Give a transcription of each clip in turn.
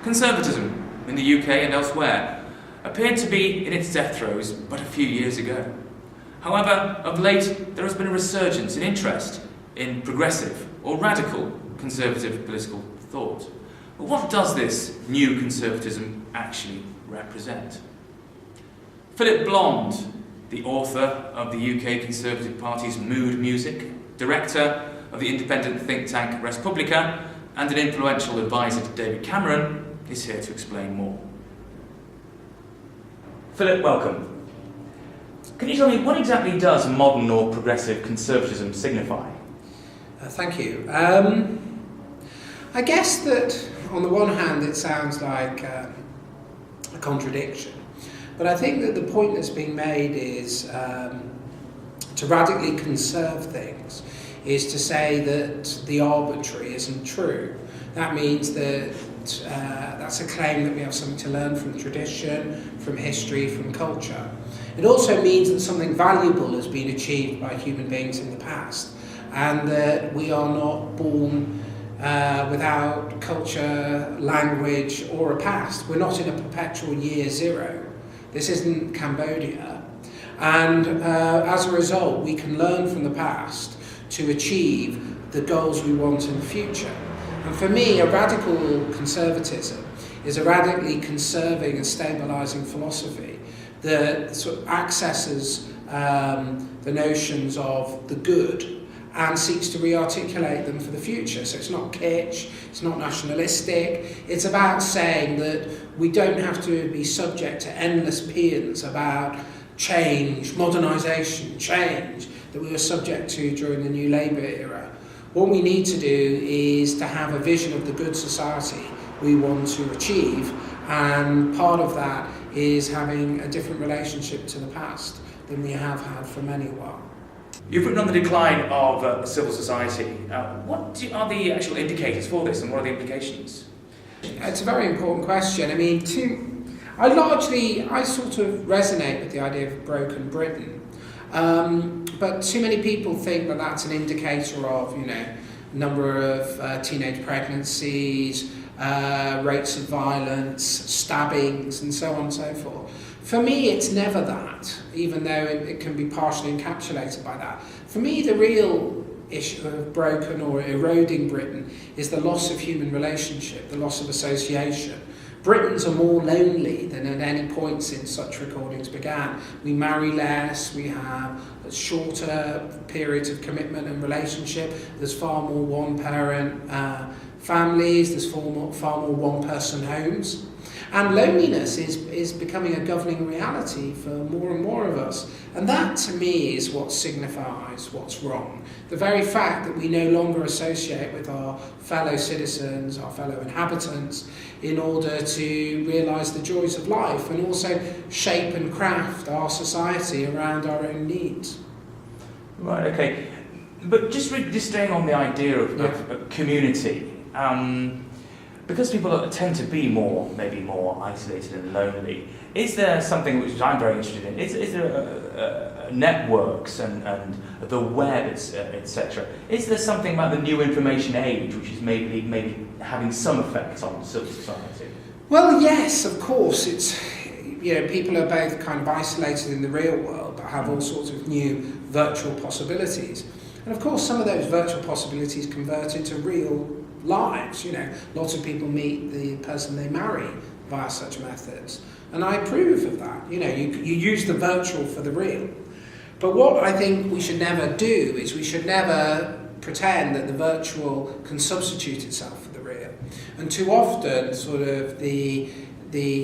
Conservatism, in the UK and elsewhere, appeared to be in its death throes but a few years ago. However, of late there has been a resurgence in interest in progressive or radical conservative political thought. But what does this new conservatism actually represent? Phillip Blond, the author of the UK Conservative Party's Mood Music, director of the independent think tank ResPublica, and an influential advisor to David Cameron, is here to explain more. Philip, welcome. Can you tell me, what exactly does modern or progressive conservatism signify? Thank you. I guess that on the one hand it sounds like a contradiction, but I think that the point that's being made is to radically conserve things is to say that the arbitrary isn't true. That means that that's a claim that we have something to learn from tradition, from history, from culture. It also means that something valuable has been achieved by human beings in the past, and that we are not born without culture, language, or a past. We're not in a perpetual year zero. This isn't Cambodia. And as a result, we can learn from the past to achieve the goals we want in the future. And for me, a radical conservatism is a radically conserving and stabilising philosophy that sort of accesses the notions of the good and seeks to re-articulate them for the future. So it's not kitsch, it's not nationalistic, it's about saying that we don't have to be subject to endless paeans about change, modernisation, change, that we were subject to during the New Labour era. What we need to do is to have a vision of the good society we want to achieve, and part of that is having a different relationship to the past than we have had for many a while. You've written on the decline of civil society. What are the actual indicators for this, and what are the implications? It's a very important question. I mean, I sort of resonate with the idea of broken Britain. But too many people think that that's an indicator of, number of teenage pregnancies, rates of violence, stabbings, and so on and so forth. For me, it's never that, even though it can be partially encapsulated by that. For me, the real issue of broken or eroding Britain is the loss of human relationship, the loss of association. Britons are more lonely than at any point since such recordings began. We marry less, we have shorter periods of commitment and relationship, there's far more one-parent families, there's far more one-person homes. And loneliness is becoming a governing reality for more and more of us. And that, to me, is what signifies what's wrong. The very fact that we no longer associate with our fellow citizens, our fellow inhabitants, in order to realise the joys of life and also shape and craft our society around our own needs. Right, okay. But just staying on the idea of community, because people tend to be maybe more isolated and lonely, is there something which I'm very interested in? Is there networks and the web, etc.? Is there something about the new information age which is maybe having some effect on civil society? Well, yes, of course. It's people are both kind of isolated in the real world, but have all sorts of new virtual possibilities. And of course, some of those virtual possibilities convert into real lives. Lots of people meet the person they marry via such methods, and I approve of that. You use the virtual for the real. But what I think we should never do is we should never pretend that the virtual can substitute itself for the real. And too often, sort of the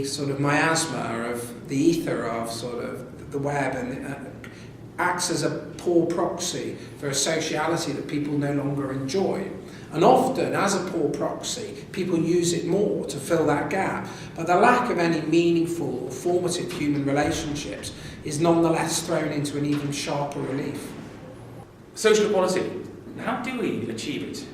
sort of miasma of the ether of sort of the web and acts as a poor proxy for a sociality that people no longer enjoy. And often, as a poor proxy, people use it more to fill that gap. But the lack of any meaningful or formative human relationships is nonetheless thrown into an even sharper relief. Social equality, how do we achieve it?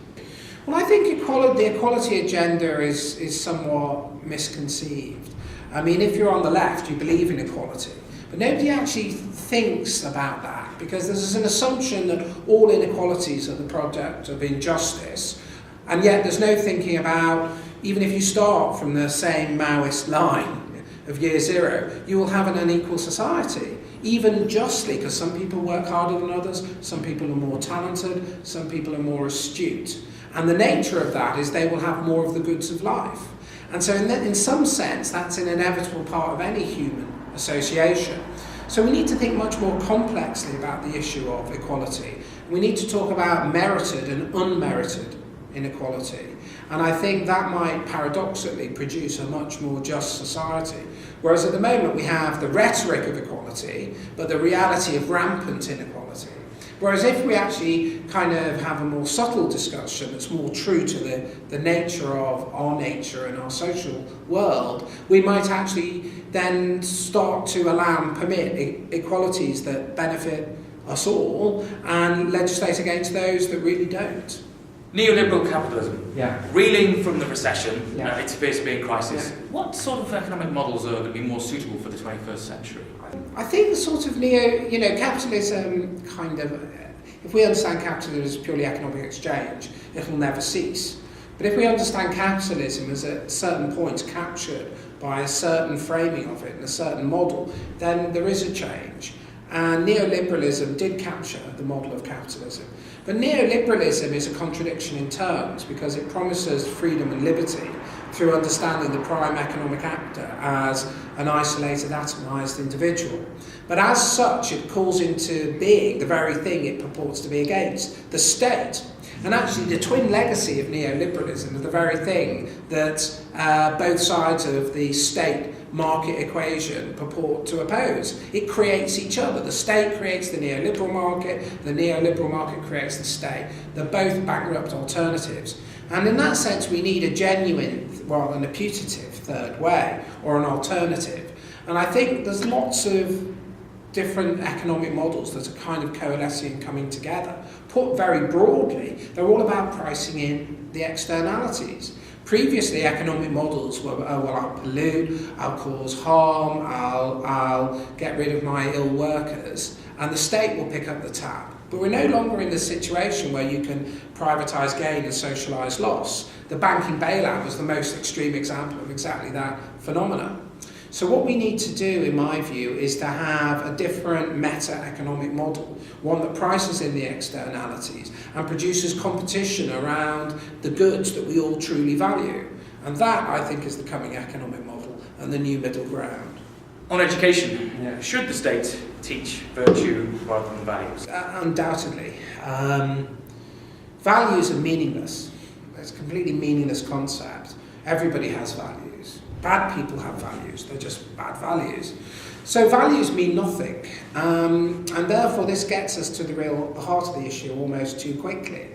Well, I think the equality agenda is somewhat misconceived. I mean, if you're on the left, you believe in equality. But nobody actually thinks about that, because there's an assumption that all inequalities are the product of injustice, and yet there's no thinking about even if you start from the same Maoist line of year zero, you will have an unequal society. Even justly, because some people work harder than others, some people are more talented, some people are more astute. And the nature of that is they will have more of the goods of life. And so in some sense, that's an inevitable part of any human association. So we need to think much more complexly about the issue of equality. We need to talk about merited and unmerited inequality. And I think that might paradoxically produce a much more just society. Whereas at the moment we have the rhetoric of equality, but the reality of rampant inequality. Whereas if we actually kind of have a more subtle discussion that's more true to the nature of our nature and our social world, we might actually then start to allow and permit equalities that benefit us all and legislate against those that really don't. Neoliberal capitalism, reeling from the recession, it appears to be in crisis. Yeah. What sort of economic models are going to be more suitable for the 21st century? I think the sort of capitalism kind of, if we understand capitalism as purely economic exchange, it'll never cease. But if we understand capitalism as at certain points captured by a certain framing of it and a certain model, then there is a change. And neoliberalism did capture the model of capitalism. But neoliberalism is a contradiction in terms because it promises freedom and liberty through understanding the prime economic actor as an isolated, atomised individual. But as such, it calls into being the very thing it purports to be against, the state. And actually the twin legacy of neoliberalism is the very thing that both sides of the state market equation purport to oppose. It creates each other. The state creates the neoliberal market creates the state. They're both bankrupt alternatives. And in that sense, we need a genuine, rather than a putative, third way, or an alternative. And I think there's lots of different economic models that are kind of coalescing and coming together. Put very broadly, they're all about pricing in the externalities. Previously, economic models were, I'll pollute, I'll cause harm, I'll get rid of my ill workers, and the state will pick up the tab. But we're no longer in the situation where you can privatise gain and socialise loss. The banking bailout was the most extreme example of exactly that phenomenon. So what we need to do, in my view, is to have a different meta-economic model, one that prices in the externalities and produces competition around the goods that we all truly value. And that, I think, is the coming economic model and the new middle ground. On education, should the state teach virtue rather than values? Undoubtedly. Values are meaningless. It's a completely meaningless concept. Everybody has values. Bad people have values, they're just bad values. So values mean nothing, and therefore this gets us to the heart of the issue almost too quickly.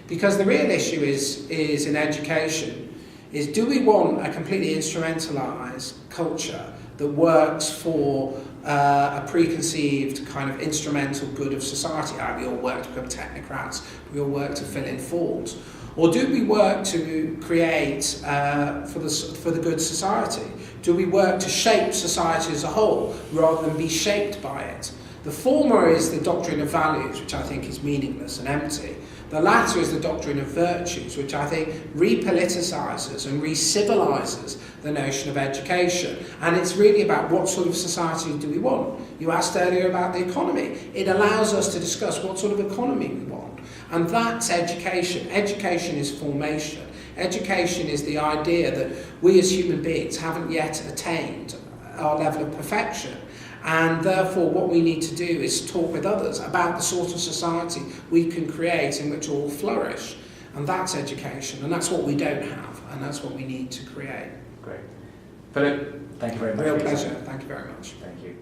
Because the real issue is in education, is do we want a completely instrumentalised culture that works for a preconceived kind of instrumental good of society? We all work to become technocrats, we all work to fill in forms. Or do we work to create for the good society? Do we work to shape society as a whole rather than be shaped by it? The former is the doctrine of values, which I think is meaningless and empty. The latter is the doctrine of virtues, which I think repoliticizes and re-civilises the notion of education. And it's really about what sort of society do we want. You asked earlier about the economy. It allows us to discuss what sort of economy we want. And that's education. Education is formation. Education is the idea that we as human beings haven't yet attained our level of perfection. And therefore what we need to do is talk with others about the sort of society we can create in which all flourish. And that's education. And that's what we don't have. And that's what we need to create. Great. Philip, thank you very much. Real pleasure. Thank you very much. Thank you.